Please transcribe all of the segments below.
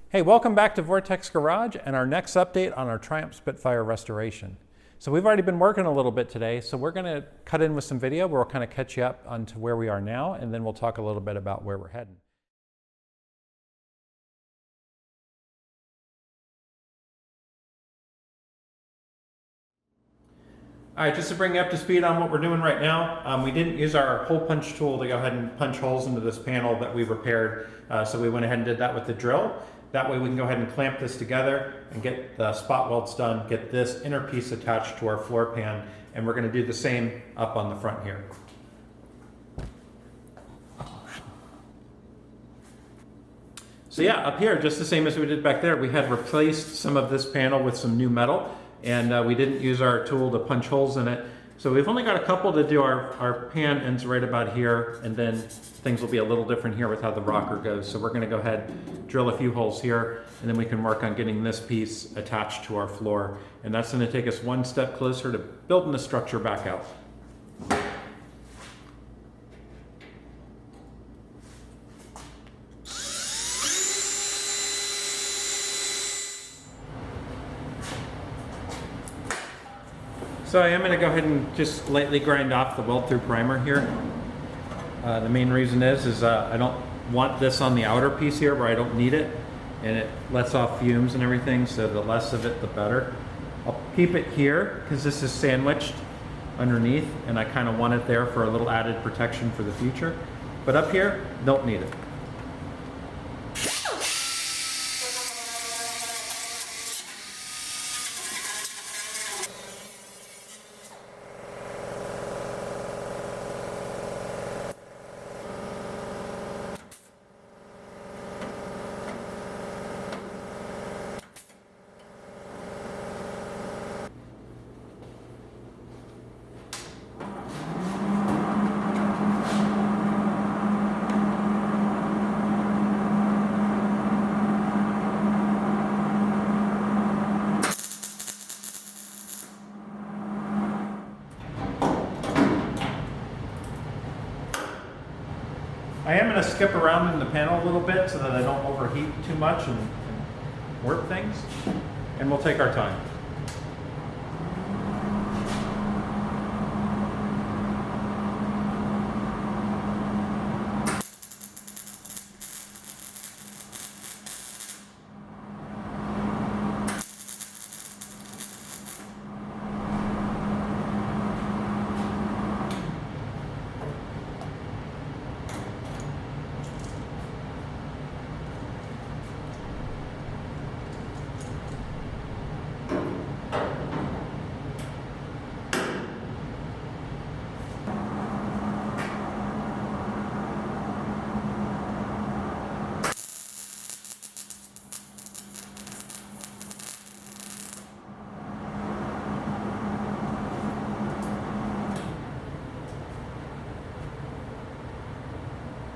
Hey, welcome back to Vortex Garage and our next update on our Triumph Spitfire restoration. So we've already been working a little bit today, so we're going to cut in with some video where we'll kind of catch you up onto where we are now, and then we'll talk a little bit about where we're heading. All right, just to bring you up to speed on what we're doing right now, we didn't use our hole punch tool to go ahead and punch holes into this panel that we repaired, so we went ahead and did that with the drill. That way we can go ahead and clamp this together and get the spot welds done, get this inner piece attached to our floor pan, and we're going to do the same up on the front here. So yeah, up here, just the same as we did back there, we had replaced some of this panel with some new metal, and we didn't use our tool to punch holes in it. So we've only got a couple to do. Our pan ends right about here, and then things will be a little different here with how the rocker goes. So we're going to go ahead, drill a few holes here, and then we can work on getting this piece attached to our floor. And that's going to take us one step closer to building the structure back out. So I am going to go ahead and just lightly grind off the weld-through primer here. The main reason is I don't want this on the outer piece here where I don't need it, and it lets off fumes and everything, so the less of it, the better. I'll keep it here because this is sandwiched underneath, and I kind of want it there for a little added protection for the future. But up here, don't need it. I am going to skip around in the panel a little bit so that I don't overheat too much and warp things, and we'll take our time.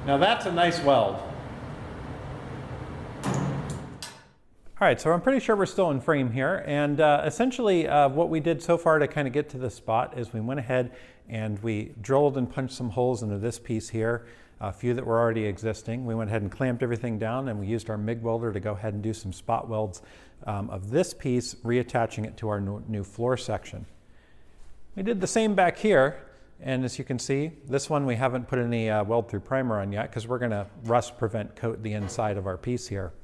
Now that's a nice weld. All right, so I'm pretty sure we're still in frame here, and essentially what we did so far to kind of get to this spot is we went ahead and we drilled and punched some holes into this piece here, a few that were already existing. We went ahead and clamped everything down, and we used our MIG welder to go ahead and do some spot welds of this piece, reattaching it to our new floor section. We did the same back here. And as you can see, this one we haven't put any weld-through primer on yet because we're going to rust prevent coat the inside of our piece here.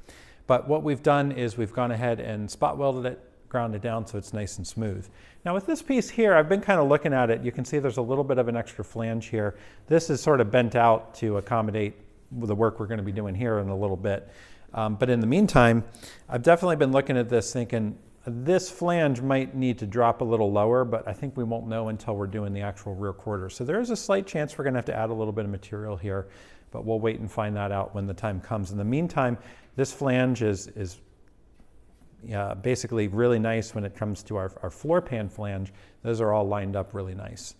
But what we've done is we've gone ahead and spot welded it, ground it down so it's nice and smooth. Now with this piece here, I've been kind of looking at it. You can see there's a little bit of an extra flange here. This is sort of bent out to accommodate the work we're going to be doing here in a little bit. But in the meantime, I've definitely been looking at this thinking, this flange might need to drop a little lower, but I think we won't know until we're doing the actual rear quarter. So there is a slight chance we're going to have to add a little bit of material here, but we'll wait and find that out when the time comes. In the meantime, this flange is basically really nice when it comes to our floor pan flange. Those are all lined up really nice.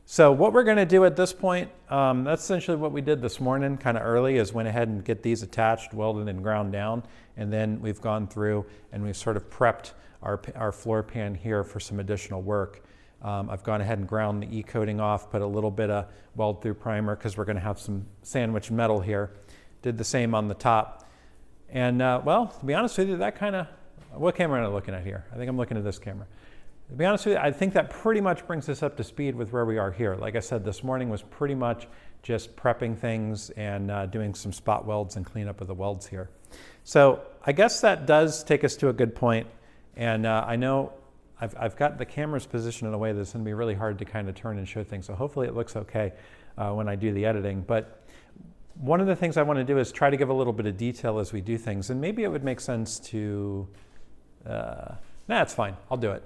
So what we're going to do at this point, that's essentially what we did this morning kind of early, is went ahead and get these attached, welded and ground down, and then we've gone through and we've sort of prepped our floor pan here for some additional work. I've gone ahead and ground the E-coating off, put a little bit of weld through primer because we're going to have some sandwich metal here. Did the same on the top. And well, to be honest with you, that kind of, what camera am I looking at here? I think I'm looking at this camera. To be honest with you, I think that pretty much brings us up to speed with where we are here. Like I said, this morning was pretty much just prepping things and doing some spot welds and cleanup of the welds here. So I guess that does take us to a good point. And I know I've got the cameras positioned in a way that's going to be really hard to kind of turn and show things. So hopefully it looks okay when I do the editing. But one of the things I want to do is try to give a little bit of detail as we do things. And maybe it would make sense to, nah, it's fine. I'll do it.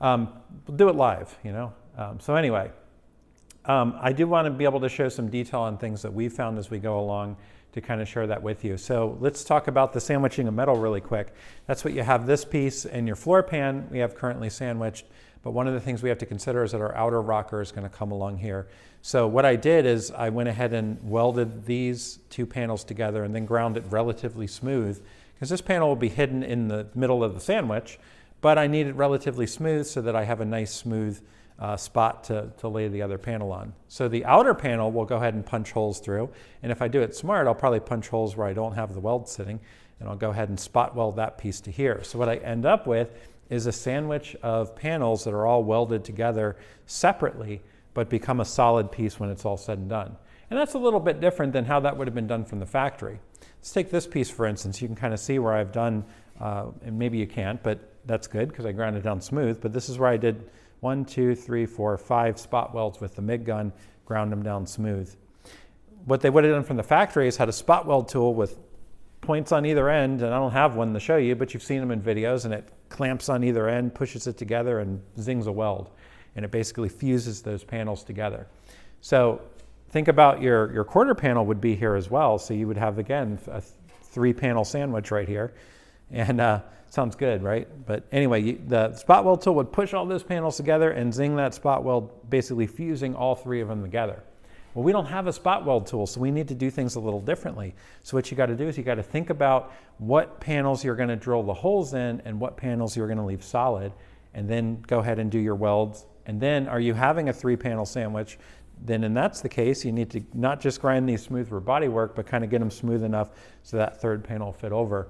We'll do it live, you know. So anyway, I do want to be able to show some detail on things that we've found as we go along to kind of share that with you. So let's talk about the sandwiching of metal really quick. That's what you have this piece in your floor pan we have currently sandwiched. But one of the things we have to consider is that our outer rocker is going to come along here. So what I did is I went ahead and welded these two panels together and then ground it relatively smooth, because this panel will be hidden in the middle of the sandwich, but I need it relatively smooth so that I have a nice smooth spot to lay the other panel on. So the outer panel we'll go ahead and punch holes through, and if I do it smart, I'll probably punch holes where I don't have the weld sitting, and I'll go ahead and spot weld that piece to here. So what I end up with is a sandwich of panels that are all welded together separately, but become a solid piece when it's all said and done. And that's a little bit different than how that would have been done from the factory. Let's take this piece, for instance. You can kind of see where I've done, and maybe you can't, but that's good because I ground it down smooth. But this is where I did 1, 2, 3, 4, 5 spot welds with the MIG gun, ground them down smooth. What they would have done from the factory is had a spot weld tool with points on either end, and I don't have one to show you, but you've seen them in videos, and it clamps on either end, pushes it together, and zings a weld. And it basically fuses those panels together. So think about your quarter panel would be here as well. So you would have, again, a 3-panel sandwich right here. And sounds good, right? But anyway, the spot weld tool would push all those panels together and zing that spot weld, basically fusing all 3 of them together. Well, we don't have a spot weld tool, so we need to do things a little differently. So what you got to do is you got to think about what panels you're going to drill the holes in and what panels you're going to leave solid, and then go ahead and do your welds. And then, are you having a 3-panel sandwich? Then, and that's the case, you need to not just grind these smooth for body work, but kind of get them smooth enough so that 3rd panel will fit over.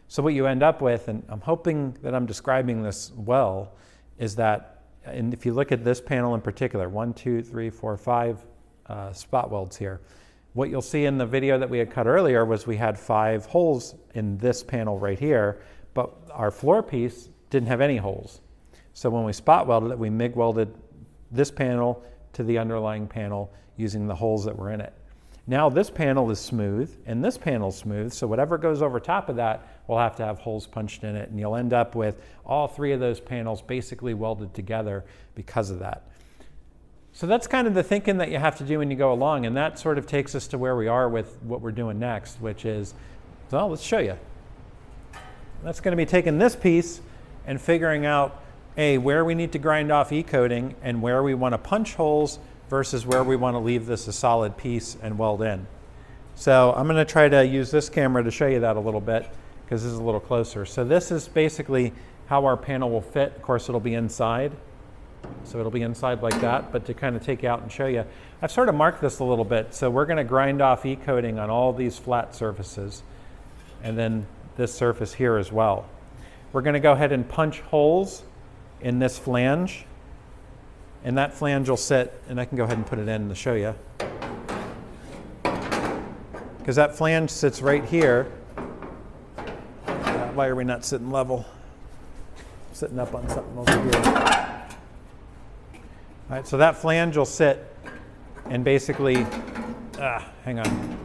So what you end up with, and I'm hoping that I'm describing this well, is that, and if you look at this panel in particular, 1, 2, 3, 4, 5 spot welds here. What you'll see in the video that we had cut earlier was we had 5 holes in this panel right here, but our floor piece didn't have any holes. So when we spot welded it, we MIG welded this panel to the underlying panel using the holes that were in it. Now this panel is smooth and this panel is smooth, so whatever goes over top of that will have to have holes punched in it, and you'll end up with all 3 of those panels basically welded together because of that. So that's kind of the thinking that you have to do when you go along, and that sort of takes us to where we are with what we're doing next, which is, well, let's show you. That's going to be taking this piece and figuring out where we need to grind off E-coating and where we want to punch holes versus where we want to leave this a solid piece and weld in. So I'm going to try to use this camera to show you that a little bit because this is a little closer. So this is basically how our panel will fit. Of course, it'll be inside. So it'll be inside like that, but to kind of take out and show you, I've sort of marked this a little bit. So we're going to grind off E-coating on all these flat surfaces and then this surface here as well. We're going to go ahead and punch holes in this flange, and that flange will sit, and I can go ahead and put it in to show you, because that flange sits right here. Why are we not sitting level? Sitting up on something over here. All right, so that flange will sit and basically, hang on.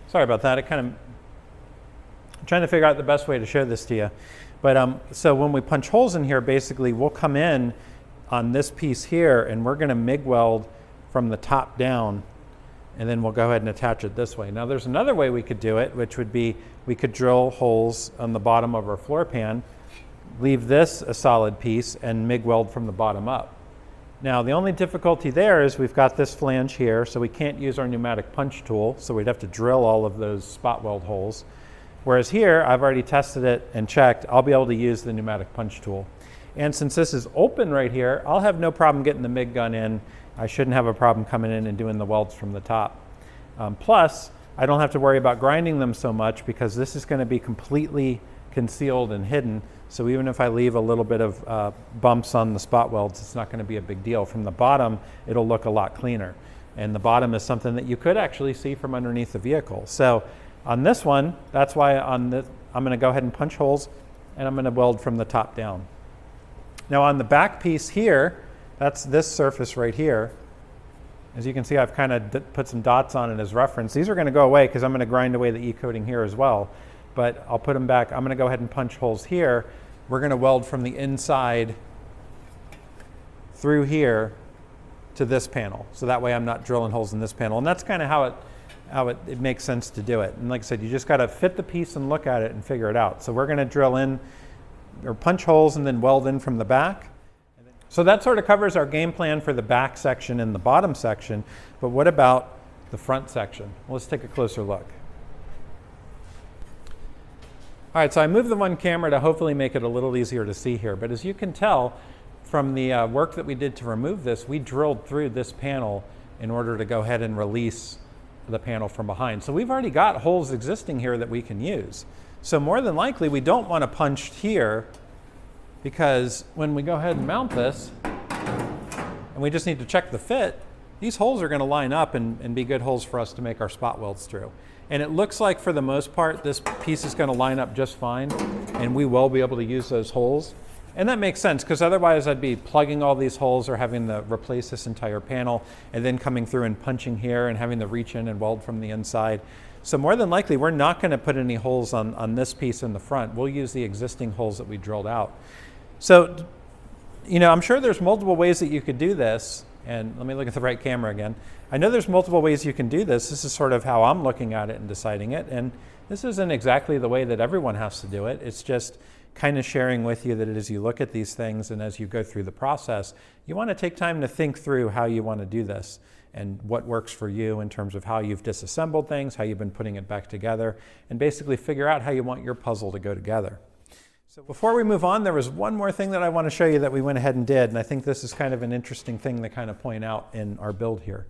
Sorry about that. I'm trying to figure out the best way to show this to you. But so when we punch holes in here, basically we'll come in on this piece here and we're going to MIG weld from the top down, and then we'll go ahead and attach it this way. Now there's another way we could do it, which would be we could drill holes on the bottom of our floor pan, leave this a solid piece, and MIG weld from the bottom up. Now the only difficulty there is we've got this flange here, so we can't use our pneumatic punch tool, so we'd have to drill all of those spot weld holes. Whereas here, I've already tested it and checked, I'll be able to use the pneumatic punch tool. And since this is open right here, I'll have no problem getting the MIG gun in. I shouldn't have a problem coming in and doing the welds from the top. Plus, I don't have to worry about grinding them so much because this is going to be completely concealed and hidden. So even if I leave a little bit of bumps on the spot welds, it's not going to be a big deal. From the bottom, it'll look a lot cleaner. And the bottom is something that you could actually see from underneath the vehicle. So on this one, that's why on this, I'm going to go ahead and punch holes and I'm going to weld from the top down. Now on the back piece here, that's this surface right here. As you can see, I've kind of put some dots on it as reference. These are going to go away because I'm going to grind away the E-coating here as well. But I'll put them back. I'm going to go ahead and punch holes here. We're going to weld from the inside through here to this panel. So that way I'm not drilling holes in this panel. And that's kind of how it makes sense to do it. And like I said, you just got to fit the piece and look at it and figure it out. So we're going to drill in or punch holes and then weld in from the back. So that sort of covers our game plan for the back section and the bottom section. But what about the front section? Well, let's take a closer look. All right, so I moved the one camera to hopefully make it a little easier to see here. But as you can tell from the work that we did to remove this, we drilled through this panel in order to go ahead and release the panel from behind. So we've already got holes existing here that we can use. So more than likely, we don't want to punch here because when we go ahead and mount this, and we just need to check the fit, these holes are going to line up and be good holes for us to make our spot welds through. And it looks like for the most part, this piece is going to line up just fine, and we will be able to use those holes. And that makes sense, because otherwise I'd be plugging all these holes or having to replace this entire panel and then coming through and punching here and having to reach in and weld from the inside. So more than likely, we're not going to put any holes on this piece in the front. We'll use the existing holes that we drilled out. So, you know, I'm sure there's multiple ways that you could do this. And let me look at the right camera again. I know there's multiple ways you can do this. This is sort of how I'm looking at it and deciding it. And this isn't exactly the way that everyone has to do it. It's just kind of sharing with you that as you look at these things and as you go through the process, you want to take time to think through how you want to do this and what works for you in terms of how you've disassembled things, how you've been putting it back together, and basically figure out how you want your puzzle to go together. So before we move on, there was one more thing that I want to show you that we went ahead and did, and I think this is kind of an interesting thing to kind of point out in our build here.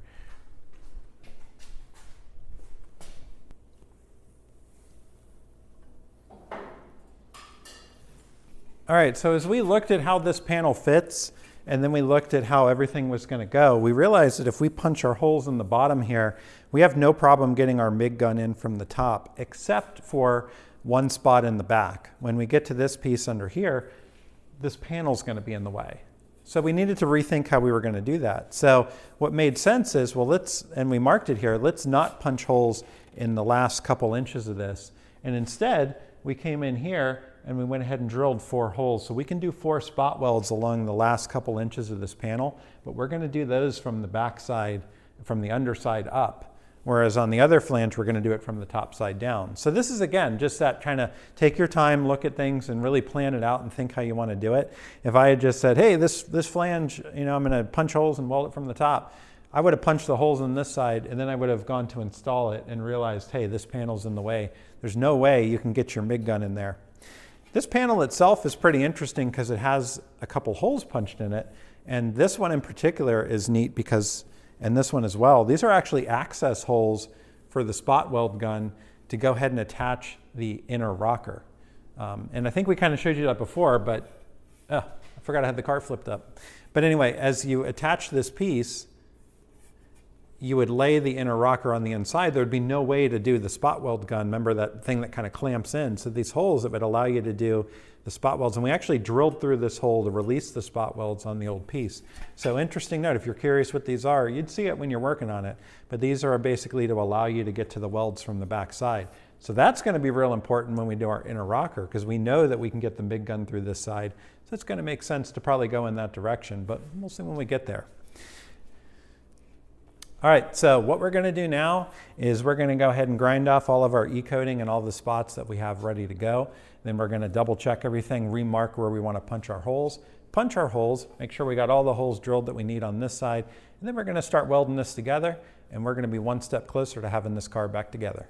All right, so as we looked at how this panel fits, and then we looked at how everything was going to go, we realized that if we punch our holes in the bottom here, we have no problem getting our MIG gun in from the top, except for one spot in the back. When we get to this piece under here, this panel's going to be in the way. So we needed to rethink how we were going to do that. So what made sense is, well, and we marked it here, let's not punch holes in the last couple inches of this. And instead, we came in here and we went ahead and drilled 4 holes. So we can do 4 spot welds along the last couple inches of this panel, but we're going to do those from the back side, from the underside up. Whereas on the other flange, we're going to do it from the top side down. So this is, again, just that kind of take your time, look at things, and really plan it out and think how you want to do it. If I had just said, hey, this flange, you know, I'm going to punch holes and weld it from the top, I would have punched the holes on this side, and then I would have gone to install it and realized, hey, this panel's in the way. There's no way you can get your MIG gun in there. This panel itself is pretty interesting because it has a couple holes punched in it. And this one in particular is neat because, and this one as well, these are actually access holes for the spot weld gun to go ahead and attach the inner rocker. And I think we kind of showed you that before, but I forgot I had the car flipped up. But anyway, as you attach this piece, you would lay the inner rocker on the inside. There would be no way to do the spot weld gun. Remember that thing that kind of clamps in? So these holes that would allow you to do the spot welds. And we actually drilled through this hole to release the spot welds on the old piece. So interesting note, if you're curious what these are, you'd see it when you're working on it. But these are basically to allow you to get to the welds from the back side. So that's going to be real important when we do our inner rocker, because we know that we can get the MIG gun through this side. So it's going to make sense to probably go in that direction, but we'll see when we get there. All right, so what we're going to do now is we're going to go ahead and grind off all of our E-coating and all the spots that we have ready to go. Then we're going to double check everything, remark where we want to punch our holes, make sure we got all the holes drilled that we need on this side, and then we're going to start welding this together, and we're going to be one step closer to having this car back together.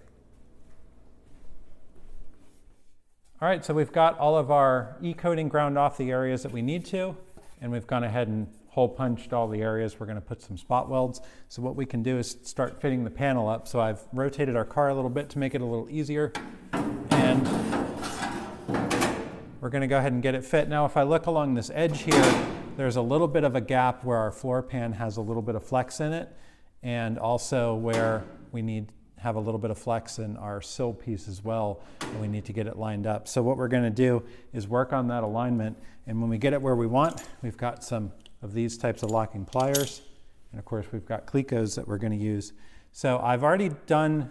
All right, so we've got all of our E-coating ground off the areas that we need to, and we've gone ahead and hole punched all the areas. We're going to put some spot welds. So what we can do is start fitting the panel up. So I've rotated our car a little bit to make it a little easier, and we're going to go ahead and get it fit. Now if I look along this edge here, there's a little bit of a gap where our floor pan has a little bit of flex in it, and also where we have a little bit of flex in our sill piece as well, and we need to get it lined up. So what we're going to do is work on that alignment, and when we get it where we want, we've got some of these types of locking pliers, and of course we've got clecos that we're going to use. So I've already done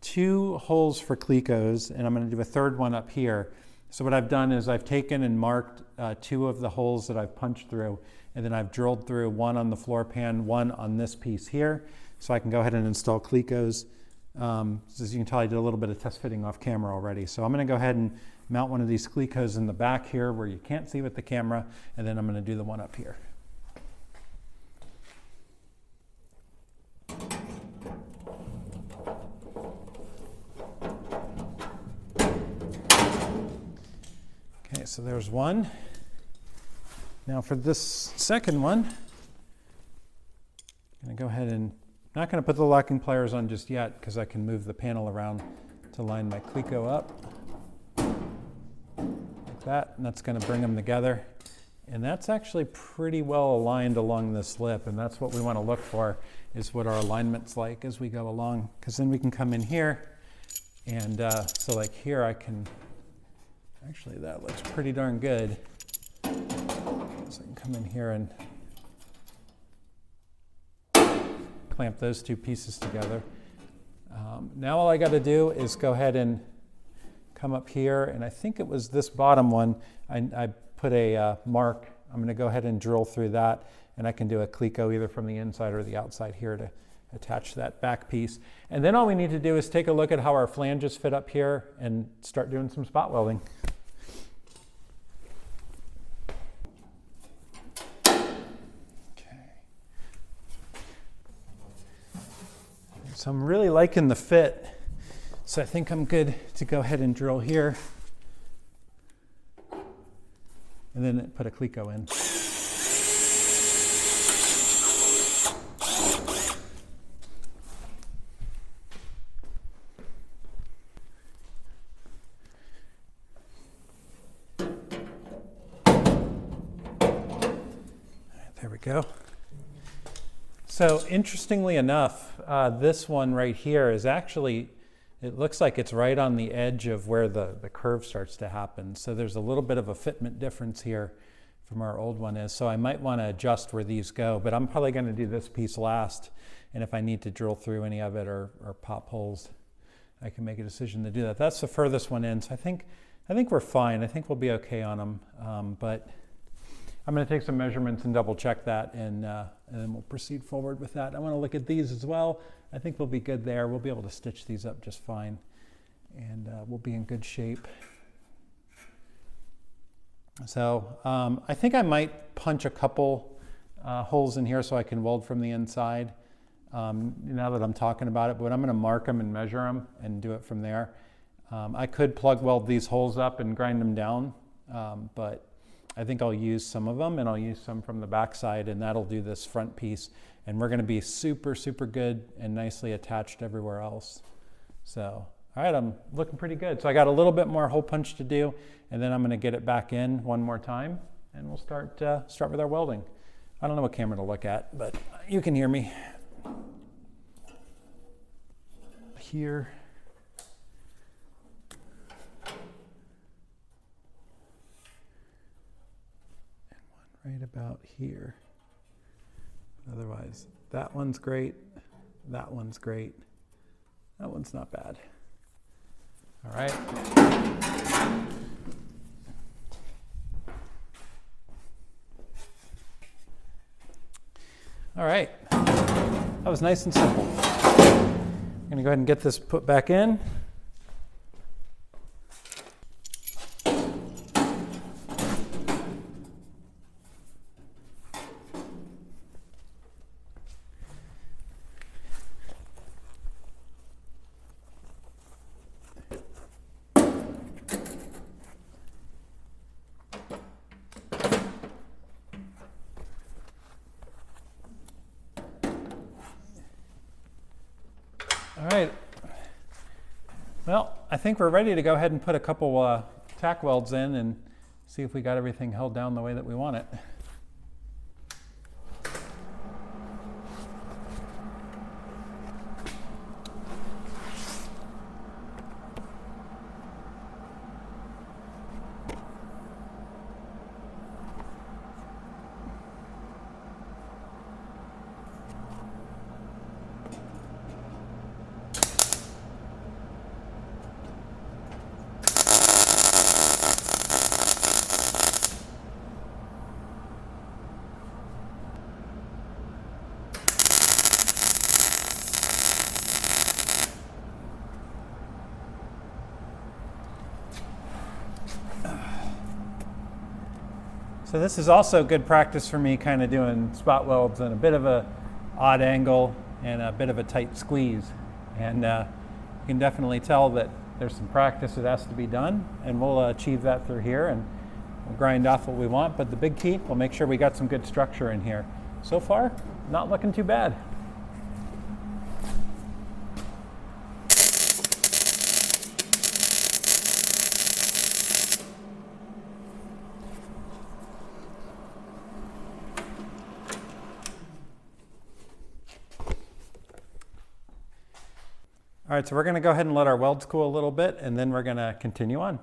2 holes for clecos, and I'm going to do a third one up here. So what I've done is I've taken and marked 2 of the holes that I've punched through, and then I've drilled through one on the floor pan, one on this piece here, so I can go ahead and install clecos. As you can tell, I did a little bit of test fitting off camera already. So I'm going to go ahead and mount one of these clecos in the back here where you can't see with the camera, and then I'm going to do the one up here. Okay, so there's one. Now for this second one, I'm going to go ahead and not going to put the locking pliers on just yet because I can move the panel around to line my cleco up like that, and that's going to bring them together. And that's actually pretty well aligned along this lip, and that's what we want to look for, is what our alignment's like as we go along, because then we can come in here and so like here I can, actually that looks pretty darn good. So I can come in here and clamp those 2 pieces together. Now all I got to do is go ahead and come up here, and I think it was this bottom one, I put a mark. I'm going to go ahead and drill through that, and I can do a cleco either from the inside or the outside here to attach that back piece. And then all we need to do is take a look at how our flanges fit up here and start doing some spot welding. So I'm really liking the fit, so I think I'm good to go ahead and drill here and then put a cleco in. There we go. So interestingly enough, this one right here is actually, it looks like it's right on the edge of where the curve starts to happen. So there's a little bit of a fitment difference here from our old one is. So I might want to adjust where these go, but I'm probably going to do this piece last. And if I need to drill through any of it or pop holes, I can make a decision to do that. That's the furthest one in. So I think we're fine. I think we'll be okay on them. But I'm going to take some measurements and double check that, and then we'll proceed forward with that. I want to look at these as well. I think we'll be good there. We'll be able to stitch these up just fine, and we'll be in good shape. So I think I might punch a couple holes in here so I can weld from the inside now that I'm talking about it, but I'm going to mark them and measure them and do it from there. I could plug weld these holes up and grind them down, but I think I'll use some of them, and I'll use some from the backside, and that'll do this front piece. And we're going to be super, super good and nicely attached everywhere else. So, all right, I'm looking pretty good. So I got a little bit more hole punch to do, and then I'm going to get it back in one more time, and we'll start with our welding. I don't know what camera to look at, but you can hear me. Here. Right about here. Otherwise, that one's great, that one's great, that one's not bad. All right. All right, that was nice and simple. I'm gonna go ahead and get this put back in. All right. Well, I think we're ready to go ahead and put a couple tack welds in and see if we got everything held down the way that we want it. So this is also good practice for me, kind of doing spot welds in a bit of a odd angle and a bit of a tight squeeze. And you can definitely tell that there's some practice that has to be done, and we'll achieve that through here and we'll grind off what we want. But the big key, we'll make sure we got some good structure in here. So far, not looking too bad. All right, so we're going to go ahead and let our welds cool a little bit, and then we're going to continue on.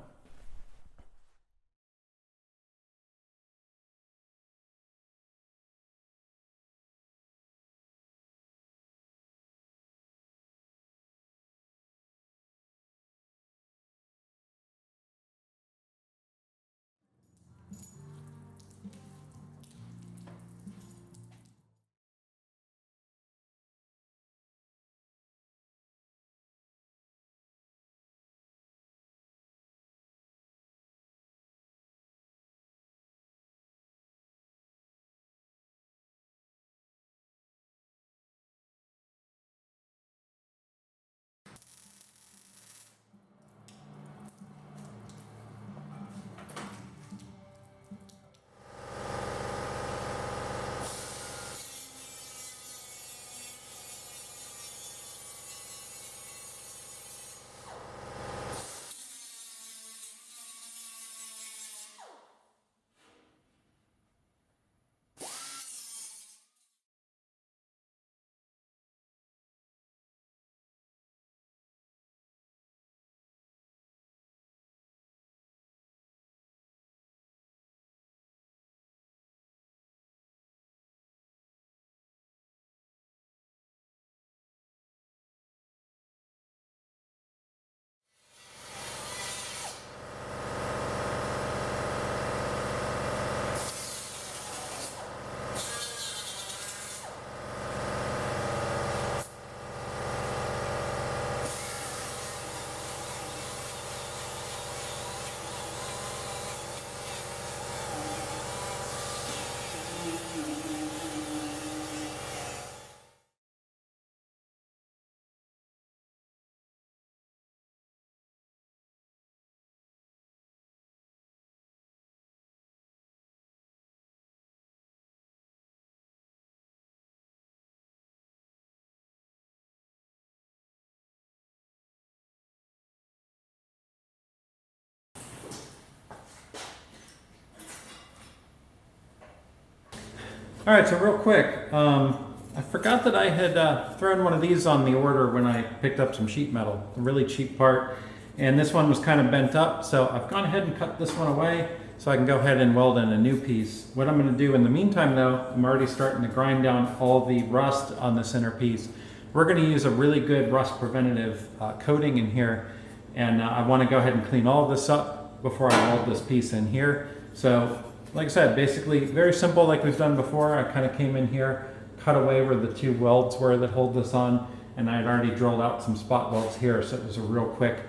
All right, so real quick, I forgot that I had thrown one of these on the order when I picked up some sheet metal, a really cheap part, and this one was kind of bent up, so I've gone ahead and cut this one away so I can go ahead and weld in a new piece. What I'm going to do in the meantime though, I'm already starting to grind down all the rust on this inner piece. We're going to use a really good rust preventative coating in here, and I want to go ahead and clean all of this up before I weld this piece in here. So like I said, basically very simple like we've done before. I kind of came in here, cut away where the two welds were that hold this on, and I had already drilled out some spot welds here, so it was a real quick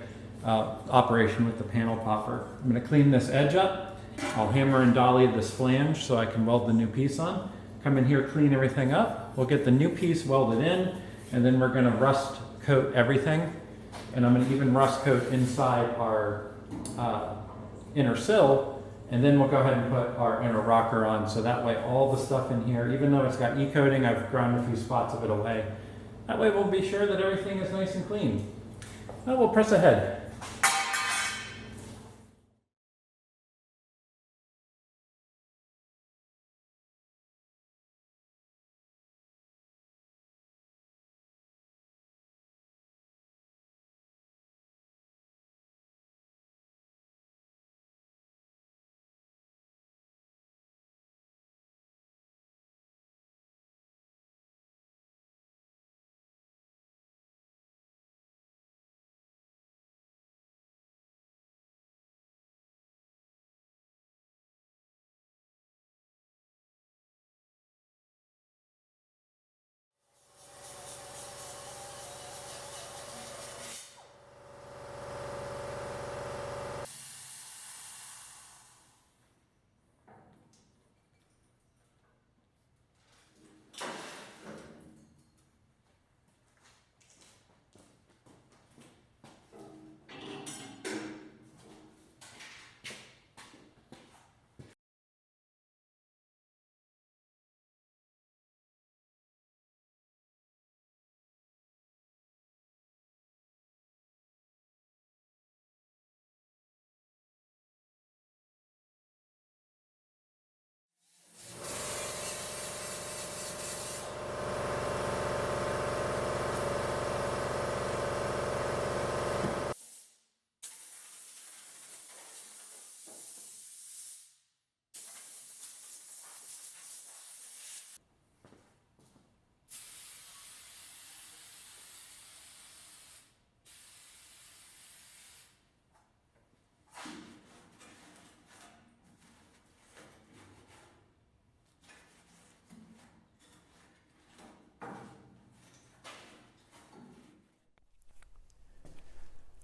operation with the panel popper. I'm going to clean this edge up. I'll hammer and dolly this flange so I can weld the new piece on. Come in here, clean everything up. We'll get the new piece welded in, and then we're going to rust coat everything. And I'm going to even rust coat inside our inner sill. And then we'll go ahead and put our inner rocker on, so that way all the stuff in here, even though it's got e-coating, I've ground a few spots of it away. That way we'll be sure that everything is nice and clean. Now we'll press ahead.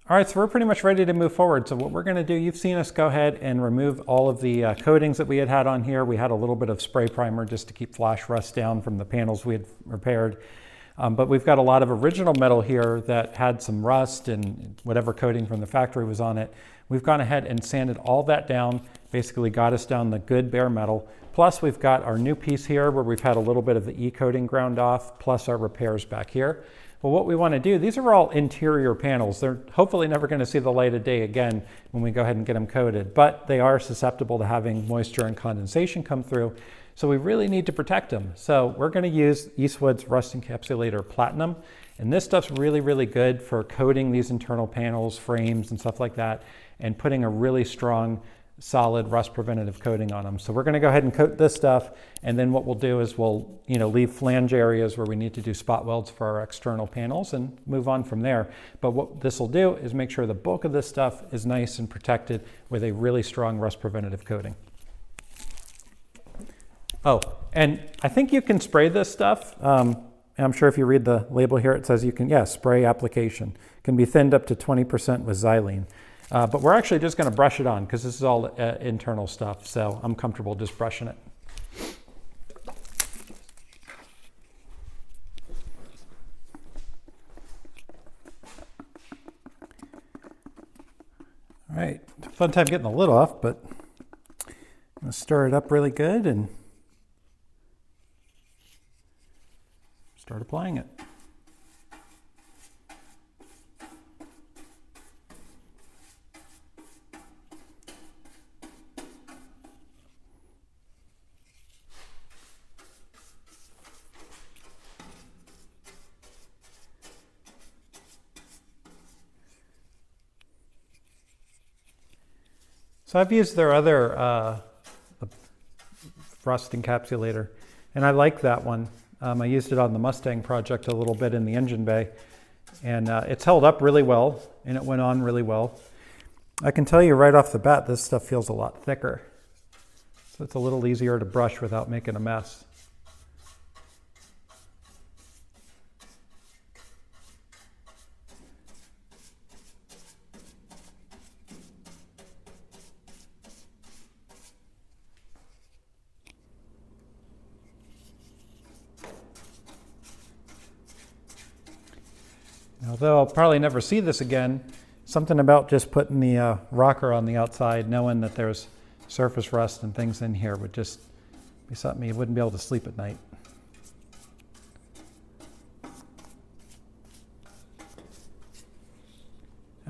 All right, so we're pretty much ready to move forward. So what we're gonna do, you've seen us go ahead and remove all of the coatings that we had on here. We had a little bit of spray primer just to keep flash rust down from the panels we had repaired. But we've got a lot of original metal here that had some rust and whatever coating from the factory was on it. We've gone ahead and sanded all that down, basically got us down the good bare metal. Plus we've got our new piece here where we've had a little bit of the E-coating ground off, plus our repairs back here. Well, what we want to do, these are all interior panels. They're hopefully never going to see the light of day again when we go ahead and get them coated, but they are susceptible to having moisture and condensation come through. So we really need to protect them. So we're going to use Eastwood's Rust Encapsulator Platinum. And this stuff's really, really good for coating these internal panels, frames, and stuff like that, and putting a really strong, solid rust preventative coating on them. So we're going to go ahead and coat this stuff, and then what we'll do is we'll leave flange areas where we need to do spot welds for our external panels and move on from there. But what this will do is make sure the bulk of this stuff is nice and protected with a really strong rust preventative coating. Oh, and I think you can spray this stuff. I'm sure if you read the label here, it says you can, spray application. It can be thinned up to 20% with xylene. But we're actually just going to brush it on because this is all internal stuff, so I'm comfortable just brushing it. All right, fun time getting the lid off, but I'm going to stir it up really good and start applying it. So I've used their other rust encapsulator, and I like that one. I used it on the Mustang project a little bit in the engine bay, and it's held up really well, and it went on really well. I can tell you right off the bat, this stuff feels a lot thicker. So it's a little easier to brush without making a mess. Although I'll probably never see this again, something about just putting the rocker on the outside, knowing that there's surface rust and things in here would just be something you wouldn't be able to sleep at night.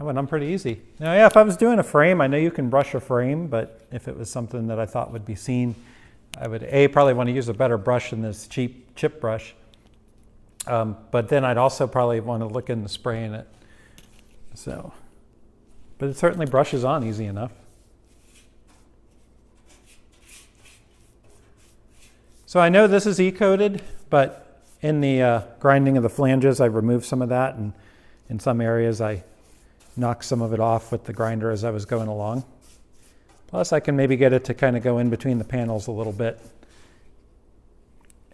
That went on pretty easy. Now, yeah, if I was doing a frame, I know you can brush a frame, but if it was something that I thought would be seen, I would probably want to use a better brush than this cheap chip brush. But then I'd also probably want to look into spraying it. So, but it certainly brushes on easy enough. So I know this is E-coated, but in the grinding of the flanges, I removed some of that, and in some areas I knocked some of it off with the grinder as I was going along. Plus I can maybe get it to kind of go in between the panels a little bit.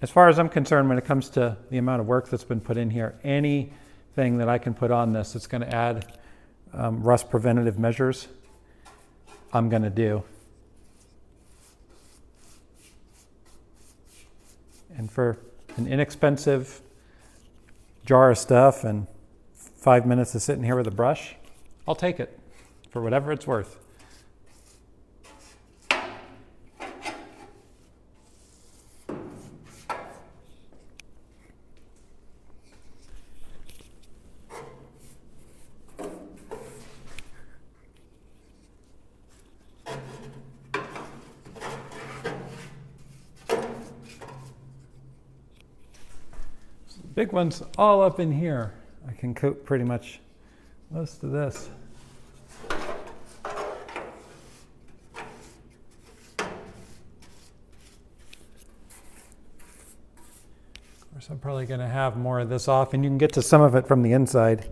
As far as I'm concerned, when it comes to the amount of work that's been put in here, anything that I can put on this that's going to add rust preventative measures, I'm going to do. And for an inexpensive jar of stuff and 5 minutes of sitting here with a brush, I'll take it for whatever it's worth. Big one's all up in here. I can coat pretty much most of this. Of course, I'm probably going to have more of this off, and you can get to some of it from the inside.